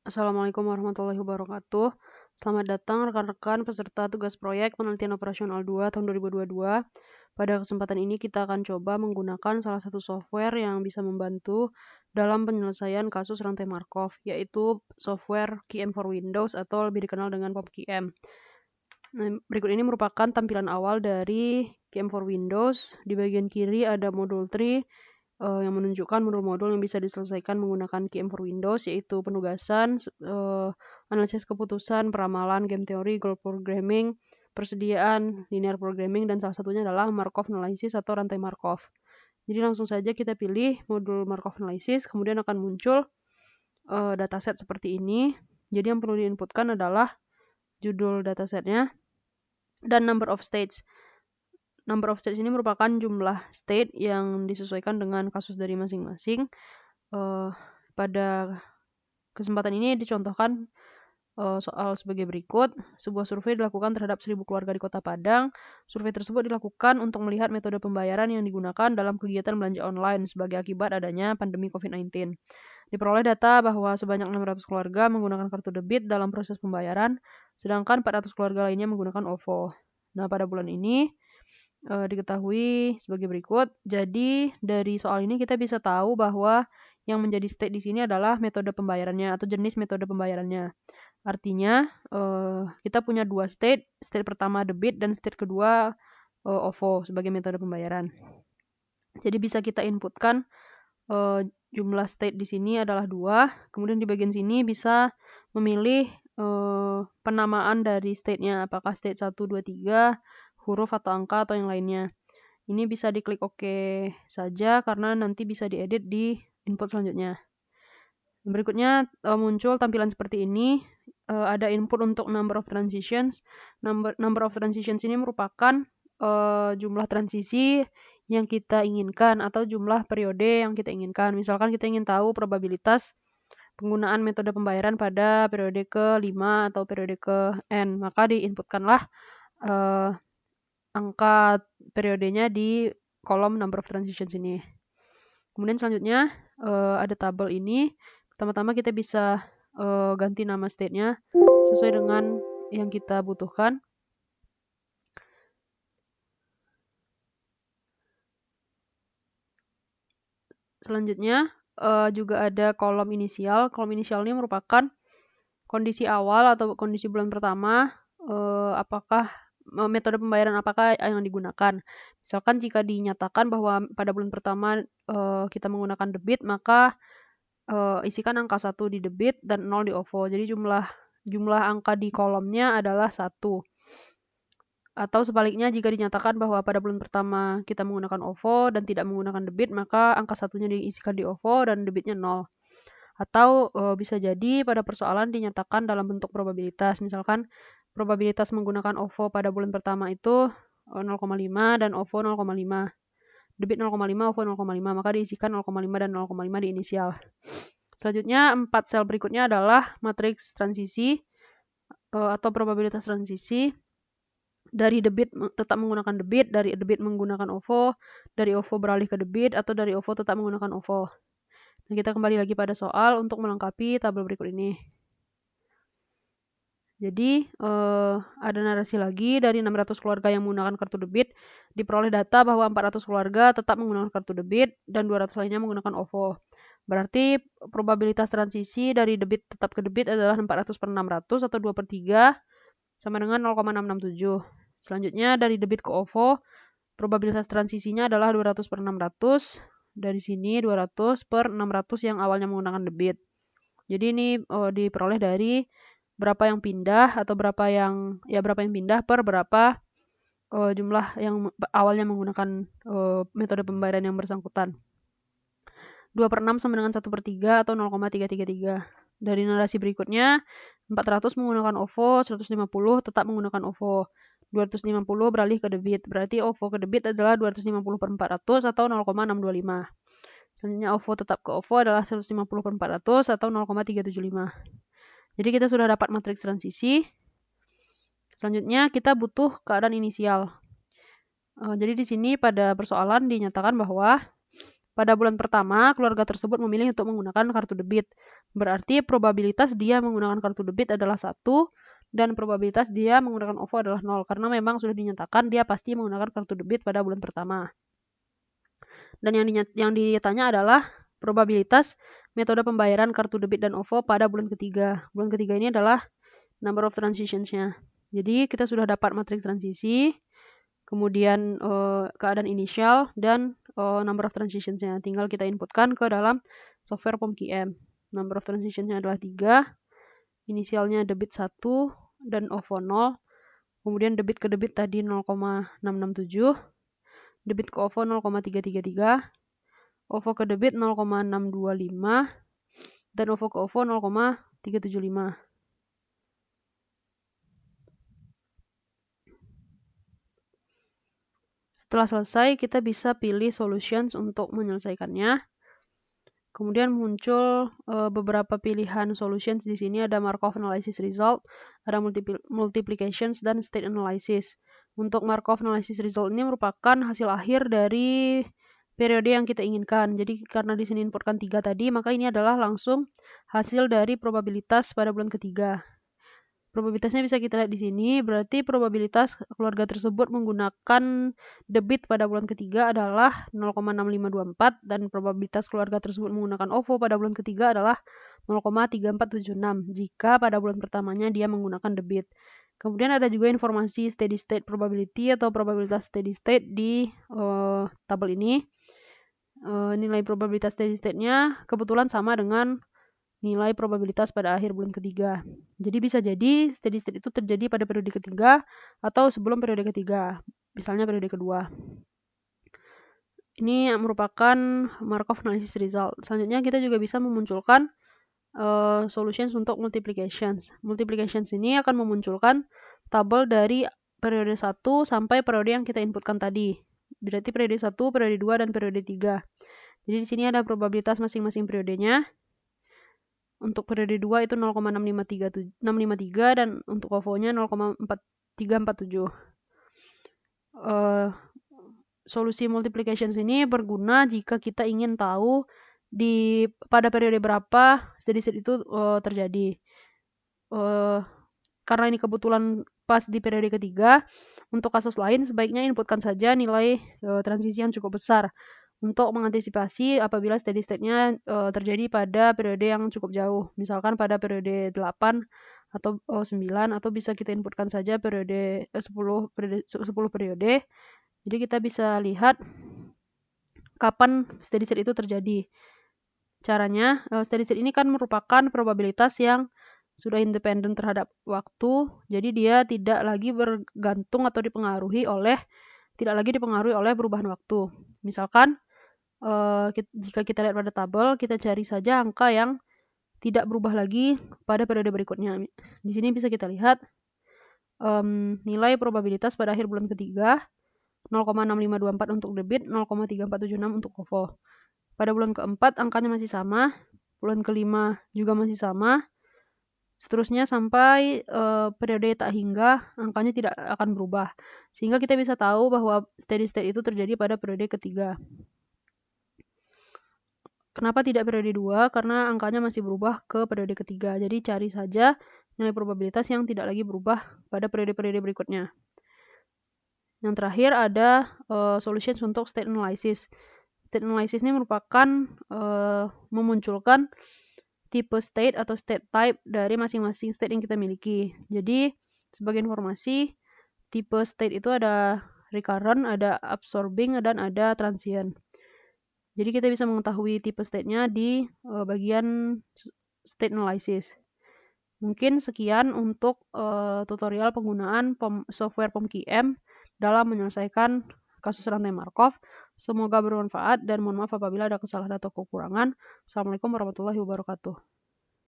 Assalamualaikum warahmatullahi wabarakatuh. Selamat datang rekan-rekan peserta tugas proyek penelitian operasional 2 tahun 2022. Pada kesempatan ini kita akan coba menggunakan salah satu software yang bisa membantu dalam penyelesaian kasus rantai Markov, yaitu software QM for Windows atau lebih dikenal dengan PopQM. Nah, berikut ini merupakan tampilan awal dari QM for Windows. Di bagian kiri ada modul tree yang menunjukkan modul-modul yang bisa diselesaikan menggunakan QM for Windows, yaitu penugasan, analisis keputusan, peramalan, game teori, goal programming, persediaan, linear programming, dan salah satunya adalah Markov analysis atau rantai Markov. Jadi langsung saja kita pilih modul Markov analysis, kemudian akan muncul dataset seperti ini. Jadi yang perlu diinputkan adalah judul datasetnya dan number of states. Number of states ini merupakan jumlah state yang disesuaikan dengan kasus dari masing-masing. Pada kesempatan ini dicontohkan soal sebagai berikut. Sebuah survei dilakukan terhadap 1.000 keluarga di Kota Padang. Survei tersebut dilakukan untuk melihat metode pembayaran yang digunakan dalam kegiatan belanja online sebagai akibat adanya pandemi COVID-19. Diperoleh data bahwa sebanyak 600 keluarga menggunakan kartu debit dalam proses pembayaran, sedangkan 400 keluarga lainnya menggunakan OVO. Nah, pada bulan ini diketahui sebagai berikut. Jadi dari soal ini kita bisa tahu bahwa yang menjadi state di sini adalah metode pembayarannya atau jenis metode pembayarannya. Artinya kita punya dua state pertama debit dan state kedua OVO sebagai metode pembayaran. Jadi bisa kita inputkan jumlah state di sini adalah 2. Kemudian di bagian sini bisa memilih penamaan dari state-nya, apakah state 1, 2, 3, huruf atau angka atau yang lainnya. Ini bisa diklik OK saja karena nanti bisa diedit di input selanjutnya. Berikutnya muncul tampilan seperti ini. Ada input untuk number of transitions. Number of transitions ini merupakan jumlah transisi yang kita inginkan atau jumlah periode yang kita inginkan. Misalkan kita ingin tahu probabilitas penggunaan metode pembayaran pada periode ke-5 atau periode ke-n, maka diinputkanlah angka periodenya di kolom number of transitions ini. Kemudian selanjutnya ada tabel ini. Pertama-tama kita bisa ganti nama state-nya sesuai dengan yang kita butuhkan. Selanjutnya juga ada kolom inisial. Kolom inisial ini merupakan kondisi awal atau kondisi bulan pertama, apakah metode pembayaran apakah yang digunakan. Misalkan jika dinyatakan bahwa pada bulan pertama kita menggunakan debit, maka isikan angka 1 di debit dan 0 di OVO. Jadi jumlah angka di kolomnya adalah 1. Atau sebaliknya jika dinyatakan bahwa pada bulan pertama kita menggunakan OVO dan tidak menggunakan debit, maka angka 1-nya diisikan di OVO dan debitnya 0. Atau bisa jadi pada persoalan dinyatakan dalam bentuk probabilitas. Misalkan probabilitas menggunakan OVO pada bulan pertama itu 0,5 dan OVO 0,5. Debit 0,5, OVO 0,5, maka diisikan 0,5 dan 0,5 di inisial. Selanjutnya 4 sel berikutnya adalah matriks transisi atau probabilitas transisi. Dari debit tetap menggunakan debit, dari debit menggunakan OVO, dari OVO beralih ke debit, atau dari OVO tetap menggunakan OVO. Nah, kita kembali lagi pada soal untuk melengkapi tabel berikut ini. Jadi ada narasi lagi dari 600 keluarga yang menggunakan kartu debit, diperoleh data bahwa 400 keluarga tetap menggunakan kartu debit dan 200 lainnya menggunakan OVO. Berarti probabilitas transisi dari debit tetap ke debit adalah 400 per 600 atau 2/3 sama dengan 0,667. Selanjutnya dari debit ke OVO, probabilitas transisinya adalah 200 per 600. Dari sini 200 per 600 yang awalnya menggunakan debit. Jadi ini diperoleh dari berapa yang pindah atau berapa yang pindah per berapa jumlah yang awalnya menggunakan metode pembayaran yang bersangkutan. 2/6 sama dengan 1/3 atau 0,333. Dari narasi berikutnya, 400 menggunakan OVO, 150 tetap menggunakan OVO. 250 beralih ke debit. Berarti OVO ke debit adalah 250 per 400 atau 0,625. Selanjutnya OVO tetap ke OVO adalah 150 per 400 atau 0,375. Jadi kita sudah dapat matriks transisi. Selanjutnya kita butuh keadaan inisial. Jadi di sini pada persoalan dinyatakan bahwa Pada bulan pertama, keluarga tersebut memilih untuk menggunakan kartu debit. Berarti probabilitas dia menggunakan kartu debit adalah 1 dan probabilitas dia menggunakan OVO adalah 0 karena memang sudah dinyatakan dia pasti menggunakan kartu debit pada bulan pertama. Dan yang ditanya adalah probabilitas metode pembayaran kartu debit dan OVO pada bulan ketiga. Bulan ketiga ini adalah number of transactions-nya. Jadi kita sudah dapat matriks transisi, kemudian keadaan inisial dan number of transactions-nya. Tinggal kita inputkan ke dalam software POMQM. Number of transactions-nya adalah 3, inisialnya debit 1 dan OVO 0. Kemudian debit ke debit tadi 0,667, debit ke OVO 0,333, OVO ke debit 0,625 dan OVO ke OVO 0,375. Setelah selesai, kita bisa pilih solutions untuk menyelesaikannya. Kemudian muncul beberapa pilihan solutions. Di sini ada Markov analysis result, ada multiplications, dan state analysis. Untuk Markov analysis result ini merupakan hasil akhir dari periode yang kita inginkan. Jadi karena di sini inputkan 3 tadi, maka ini adalah langsung hasil dari probabilitas pada bulan ketiga. Probabilitasnya bisa kita lihat di sini, berarti probabilitas keluarga tersebut menggunakan debit pada bulan ketiga adalah 0,6524 dan probabilitas keluarga tersebut menggunakan OVO pada bulan ketiga adalah 0,3476 jika pada bulan pertamanya dia menggunakan debit. Kemudian ada juga informasi steady state probability atau probabilitas steady state di tabel ini. Nilai probabilitas steady state-nya kebetulan sama dengan nilai probabilitas pada akhir bulan ketiga. Jadi bisa jadi steady state itu terjadi pada periode ketiga atau sebelum periode ketiga, misalnya periode kedua. Ini merupakan Markov analysis result. Selanjutnya kita juga bisa memunculkan solutions untuk multiplications. Multiplications ini akan memunculkan tabel dari periode 1 sampai periode yang kita inputkan tadi. Berarti periode 1, periode 2, dan periode 3. Jadi di sini ada probabilitas masing-masing periodenya. Untuk periode 2 itu 0,653 dan untuk OVO-nya 0,4347. Solusi multiplications ini berguna jika kita ingin tahu pada periode berapa steady state itu terjadi. Karena ini kebetulan pas di periode ketiga, untuk kasus lain sebaiknya inputkan saja nilai transisi yang cukup besar untuk mengantisipasi apabila steady state-nya terjadi pada periode yang cukup jauh. Misalkan pada periode 8 atau 9, atau bisa kita inputkan saja periode 10 periode. Jadi kita bisa lihat kapan steady state itu terjadi. Caranya, steady state ini kan merupakan probabilitas yang sudah independen terhadap waktu, jadi dia tidak lagi bergantung atau dipengaruhi oleh perubahan waktu. Misalkan jika kita lihat pada tabel, kita cari saja angka yang tidak berubah lagi pada periode berikutnya. Di sini bisa kita lihat nilai probabilitas pada akhir bulan ketiga 0,6524 untuk debit, 0,3476 untuk OVO. Pada bulan keempat angkanya masih sama, bulan kelima juga masih sama, seterusnya sampai periode tak hingga angkanya tidak akan berubah. Sehingga kita bisa tahu bahwa steady state itu terjadi pada periode ketiga. Kenapa tidak periode 2? Karena angkanya masih berubah ke periode ketiga. Jadi cari saja nilai probabilitas yang tidak lagi berubah pada periode-periode berikutnya. Yang terakhir ada solutions untuk state analysis. State analysis ini merupakan memunculkan tipe state atau state type dari masing-masing state yang kita miliki. Jadi sebagai informasi, tipe state itu ada recurrent, ada absorbing, dan ada transient. Jadi kita bisa mengetahui tipe state-nya di bagian state analysis. Mungkin sekian untuk tutorial penggunaan software POMQM dalam menyelesaikan kasus rantai Markov. Semoga bermanfaat dan mohon maaf apabila ada kesalahan atau kekurangan. Assalamualaikum warahmatullahi wabarakatuh.